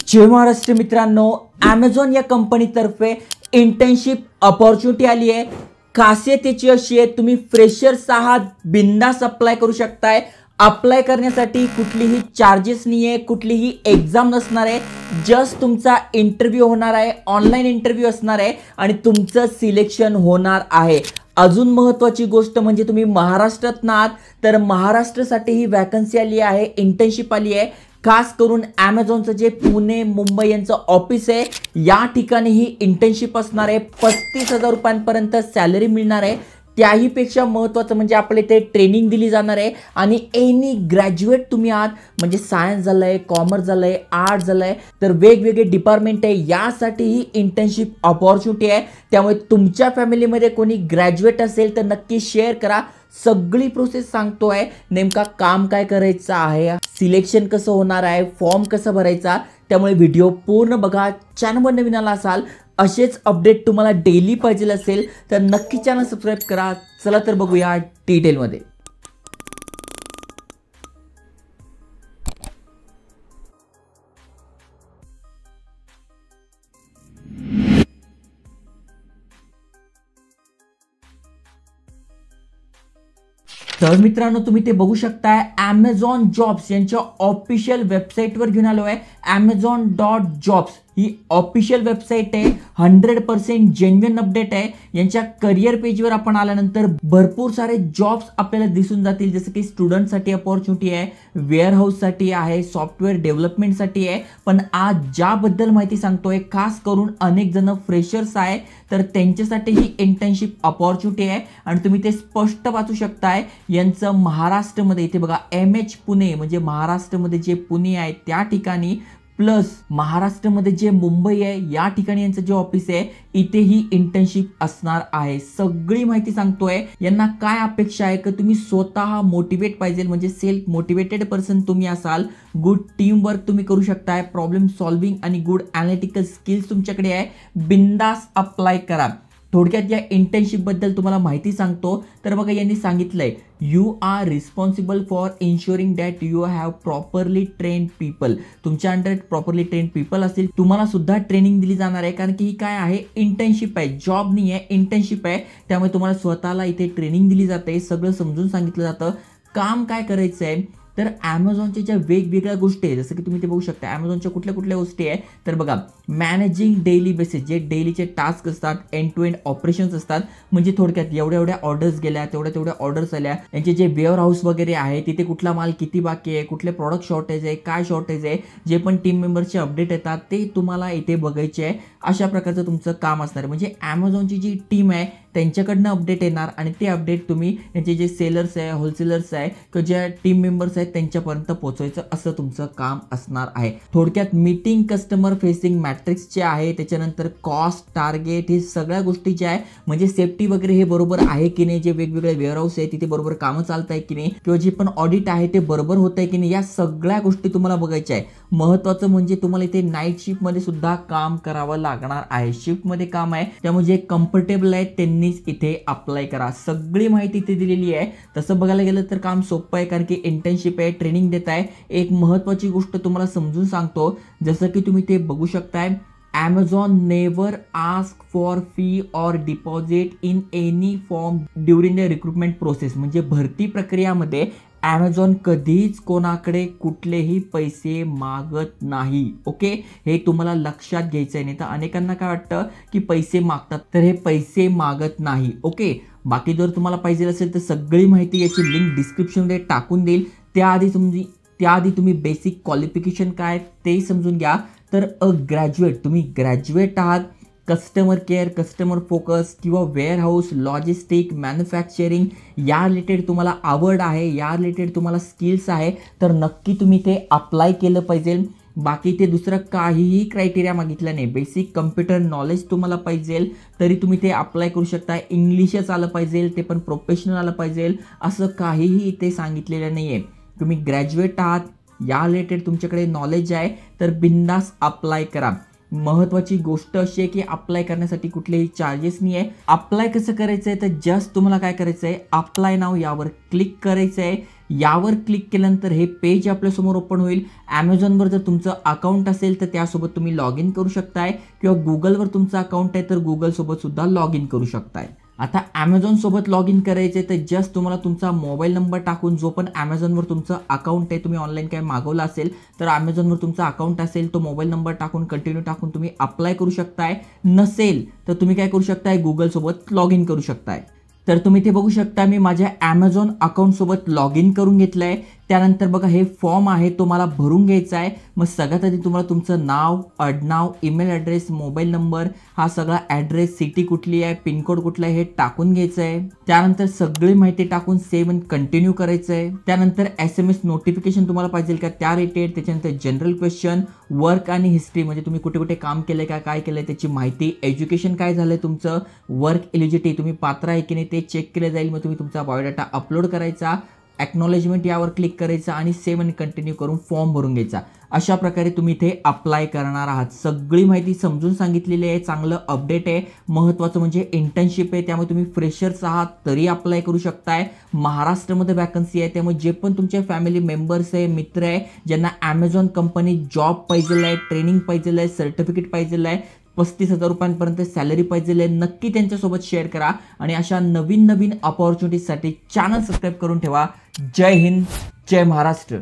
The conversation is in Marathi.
जय महाराष्ट्र मित्रांनो, Amazon या कंपनीतर्फे इंटर्नशिप अपॉर्च्युनिटी आली आहे। खासियत याची अशी आहे, तुम्ही फ्रेशर्स आहात, बिंदास अप्लाय करू शकताय। अप्लाय करण्यासाठी कुठलीही चार्जेस नाही आहे, कुठलीही एग्जाम नसणार आहे। जस्ट तुमचा इंटरव्ह्यू होणार आहे, ऑनलाईन इंटरव्ह्यू असणार आहे आणि तुमचं सिलेक्शन होणार आहे। अजून महत्त्वाची गोष्ट म्हणजे तुम्ही महाराष्ट्रात नाहात तर महाराष्ट्रासाठी ही वॅकन्सी आली आहे, इंटर्नशिप आली आहे। खास करून Amazonचं जे पुणे मुंबई यांचं ऑफिस आहे, या ठिकाणी ही इंटर्नशिप असणार आहे। 35,000 रुपयांपर्यंत सॅलरी मिळणार आहे। त्याही पेक्षा महत्त्वाचं म्हणजे आपले ते ट्रेनिंग दिली जाणार आहे आणि एनी ग्रॅज्युएट तुम्ही आहात, म्हणजे सायन्स झालंय, कॉमर्स झालंय, आर्ट्स झालंय, तर वेगवेगळे डिपार्टमेंट आहे, यासाठी ही इंटर्नशिप अपॉर्च्युनिटी आहे। त्यामुळे तुमच्या फॅमिलीमध्ये कोणी ग्रॅज्युएट असेल तर नक्की शेअर करा। सगळी प्रोसेस सांगतोय, नेमका काम काय करायचं आहे, सिलेक्शन कसं होणार आहे, फॉर्म कसं भरायचा। त्यामुळे व्हिडिओ पूर्ण बघा। चॅनलवर नवीन आला असाल, असेच अपडेट तुम्हाला डेली पाहिजे असेल तर नक्की चॅनल सबस्क्राइब करा। चला तर बघूया डिटेलमध्ये। तर मित्रांनो, तुम्ही ते बघू शकताय, Amazon जॉब्स यांच्या ऑफिशियल वेबसाईटवर घेऊन आलो आहे। amazon.jobs ही ऑफिशियल वेबसाईट आहे, 100% जेन्युइन अपडेट आहे। यांच्या करिअर पेजवर आपण आल्यानंतर भरपूर सारे जॉब्स आपल्याला दिसून जातील, जसं की स्टुडंटसाठी अपॉर्च्युनिटी आहे, वेअरहाऊससाठी आहे, सॉफ्टवेअर डेव्हलपमेंटसाठी आहे। पण आज ज्याबद्दल माहिती सांगतोय, खास करून अनेक जण फ्रेशर्स आहे तर त्यांच्यासाठी ही इंटर्नशिप अपॉर्च्युनिटी आहे आणि तुम्ही ते स्पष्ट वाचू शकताय। यांचं महाराष्ट्रामध्ये इथे बघा, MH पुणे म्हणजे महाराष्ट्रामध्ये जे पुणे आहे त्या ठिकाणी, प्लस महाराष्ट्रामध्ये जे मुंबई आहे या ठिकाणी यांचं जे ऑफिस आहे, इथे ही इंटर्नशिप असणार आहे। सगळी माहिती सांगतोय। यांना काय अपेक्षा आहे की तुम्ही स्वतः मोटिवेट पाहिजे, म्हणजे सेल्फ मोटिवेटेड पर्सन तुम्ही असाल, गुड टीम वर्क तुम्ही करू शकताय, प्रॉब्लेम सॉल्विंग आणि गुड ॲनालिटिकल स्किल्स तुमच्याकडे आहे, बिंदास अप्लाय करा। थोडक्यात या इंटर्नशिप बद्दल तुम्हाला माहिती सांगतो। तर बघा, यांनी सांगितलंय, you are responsible for ensuring that you have properly trained people. तुमच्या अंडर प्रॉपरली ट्रेन्ड पीपल असतील, तुम्हाला सुद्धा ट्रेनिंग दिली जाणार आहे, कारण की ही काय आहे, इंटर्नशिप आहे, जॉब नाही आहे, इंटर्नशिप आहे। त्यामुळे तुम्हाला स्वतःला इथे ट्रेनिंग दिली जाते, सगळं समजून सांगितलं जातं। काम काय करायचं आहे, तर Amazonच्या ज्या वेगवेगळ्या गोष्टी आहेत, जसं की तुम्ही ते बघू शकता, Amazonच्या कुठल्या कुठल्या गोष्टी आहे, तर बघा, मॅनेजिंग डेली बेसिस, जे डेलीचे टास्क असतात, एंड टू एंड ऑपरेशन्स असतात, म्हणजे थोडक्यात एवढ्या एवढ्या ऑर्डर्स गेल्या, तेवढ्या ऑर्डर्स आल्या, यांचे जे वेअर हाऊस वगैरे आहे, तिथे कुठला माल किती बाकी आहे, कुठले प्रॉडक्ट शॉर्टेज आहे, काय शॉर्टेज आहे, जे पण टीम मेंबर्सचे अपडेट येतात ते तुम्हाला इथे बघायचे आहे। अशा प्रकारचं तुमचं काम असणार आहे, म्हणजे Amazonची जी टीम आहे त्यांच्याकडनं अपडेट येणार आणि ते अपडेट तुम्ही यांचे जे सेलर्स आहे, होलसेलर्स आहे किंवा ज्या टीम मेंबर्स आहेत त्यांच्यापर्यंत पोहोचवायचं, असं तुमचं काम असणार आहे। थोडक्यात मीटिंग कस्टमर फेसिंग मॅट्रिक्स जे आहे, त्याच्यानंतर कॉस्ट, टार्गेट, हे सगळ्या गोष्टी ज्या आहे, म्हणजे सेफ्टी वगैरे हे बरोबर आहे की नाही, जे वेगवेगळे वेअरहाऊस आहे तिथे बरोबर कामं चालत आहे की नाही, किंवा जे पण ऑडिट आहे ते बरोबर होत आहे की नाही, या सगळ्या गोष्टी तुम्हाला बघायच्या आहे। महत्त्वाचं म्हणजे तुम्हाला इथे नाईट शिफ्टमध्ये सुद्धा काम करावं लागणार आहे, शिफ्टमध्ये काम आहे, त्यामुळे जे कम्फर्टेबल आहे त्यांनीच इथे अप्लाय करा। सगळी माहिती इथे दिलेली आहे। तसं बघायला गेलं तर काम सोपं आहे, कारण की इंटर्नशिप आहे, ट्रेनिंग देत आहे। एक महत्त्वाची गोष्ट तुम्हाला समजून सांगतो, जसं की तुम्ही ते बघू शकताय, Amazon never ask for fee or deposit in any form during the recruitment process। म्हणजे भरती प्रक्रियामध्ये Amazon कधीच कोणाकडे कुठलेही पैसे मागत नाही। ओके, हे तुम्हाला लक्षात घ्यायचं आहे, नाही तर अनेकांना काय वाटतं की पैसे मागतात, तर हे पैसे मागत नाही। ओके, बाकी जर तुम्हाला पाहिजे असेल तर सगळी माहिती याची लिंक डिस्क्रिप्शनमध्ये टाकून देईल। त्याआधी तुम्ही बेसिक क्वालिफिकेशन काय ते समजून घ्या। तर ग्रॅज्युएट, तुम्ही ग्रॅज्युएट आहात, कस्टमर केअर, कस्टमर फोकस किंवा वेअरहाऊस, लॉजिस्टिक, मॅन्युफॅक्चरिंग या रिलेटेड तुम्हाला आवड आहे, या रिलेटेड तुम्हाला स्किल्स आहे, तर नक्की तुम्ही ते अप्लाय केलं पाहिजे। बाकी ते दुसरं काहीही क्रायटेरिया मागितलं नाही, बेसिक कम्प्युटर नॉलेज तुम्हाला पाहिजे तरी तुम्ही ते अप्लाय करू शकता। इंग्लिशच आलं पाहिजे, ते पण प्रोफेशनल आलं पाहिजे, असं काहीही इथे सांगितलेलं नाही आहे। तुम्ही ग्रॅज्युएट आहात, या रिलेटेड तुमच्याकडे नॉलेज आहे, तर बिंदास अप्लाय करा। महत्त्वाची गोष्ट अशी आहे की अप्लाय करण्यासाठी कुठलेही चार्जेस नाही आहे। अप्लाय कसं करायचं आहे, तर जस्ट तुम्हाला काय करायचं आहे, अप्लाय नाव यावर क्लिक करायचं आहे। यावर क्लिक केल्यानंतर हे पेज आपल्यासमोर ओपन होईल. ॲमेझॉनवर जर तुमचं अकाउंट असेल तर त्यासोबत तुम्ही लॉग इन करू शकताय किंवा गुगलवर तुमचं अकाउंट आहे तर गुगलसोबत सुद्धा लॉग इन करू शकताय. आता ॲमेझॉन सोबत लॉग इन करायचे तर जस्ट तुम्हाला तुमचा मोबाईल नंबर टाकून जो पण ॲमेझॉनवर तुमचं अकाउंट आहे, तुम्ही ऑनलाईन काय मागवलं असेल तर ॲमेझॉनवर तुमचा अकाउंट असेल तो मोबाईल नंबर टाकून कंटिन्यू टाकून तुम्ही अप्लाय करू शकताय. नसेल तर तुम्ही काय करू शकताय, गुगलसोबत लॉग इन करू शकताय. तर तुम्ही ते बघू शकता मी माझ्या ॲमेझॉन अकाउंटसोबत लॉग इन करून घेतलं आहे. त्यानंतर बघा हे फॉर्म आहे तो मला भरून घ्यायचा आहे. मग सगळ्यात आधी तुम्हाला तुमचं नाव, आडनाव, ईमेल ॲड्रेस, मोबाईल नंबर, हा सगळा ॲड्रेस, सिटी कुठली आहे, पिनकोड कुठला आहे हे टाकून घ्यायचं आहे. त्यानंतर सगळी माहिती टाकून सेव्ह अँड कंटिन्यू करायचं आहे. त्यानंतर SMS नोटिफिकेशन तुम्हाला पाहिजे का त्या रिलेटेड, त्याच्यानंतर जनरल क्वेश्चन, वर्क आणि हिस्ट्री म्हणजे तुम्ही कुठे कुठे काम केलंय का, काय केलंय त्याची माहिती, एज्युकेशन काय झालंय तुमचं, वर्क एलिजिबिलिटी तुम्ही पात्र आहे की नाही ते चेक केलं जाईल. मग तुम्ही तुमचा बायोडाटा अपलोड करायचा, ॲक्नॉलेजमेंट यावर क्लिक करायचं आणि सेव्ह आणि कंटिन्यू करून फॉर्म भरून घ्यायचा. अशा प्रकारे तुम्ही इथे अप्लाय करणार आहात. सगळी माहिती समजून सांगितलेली आहे. चांगलं अपडेट आहे. महत्त्वाचं म्हणजे इंटर्नशिप आहे, त्यामुळे तुम्ही फ्रेशर्स आहात तरी अप्लाय करू शकताय. महाराष्ट्रामध्ये वॅकन्सी आहे, त्यामुळे जे पण तुमच्या फॅमिली मेंबर्स आहे, मित्र आहे, ज्यांना ॲमेझॉन कंपनी जॉब पाहिजे आहे, ट्रेनिंग पाहिजे आहे, सर्टिफिकेट पाहिजे आहे, 35,000 रुपयांपर्यंत सॅलरी पाहिजे आहे, नक्की त्यांच्यासोबत शेअर करा. आणि अशा नवीन नवीन अपॉर्च्युनिटीजसाठी चॅनल सबस्क्राईब करून ठेवा. जय हिंद, जय महाराष्ट्र.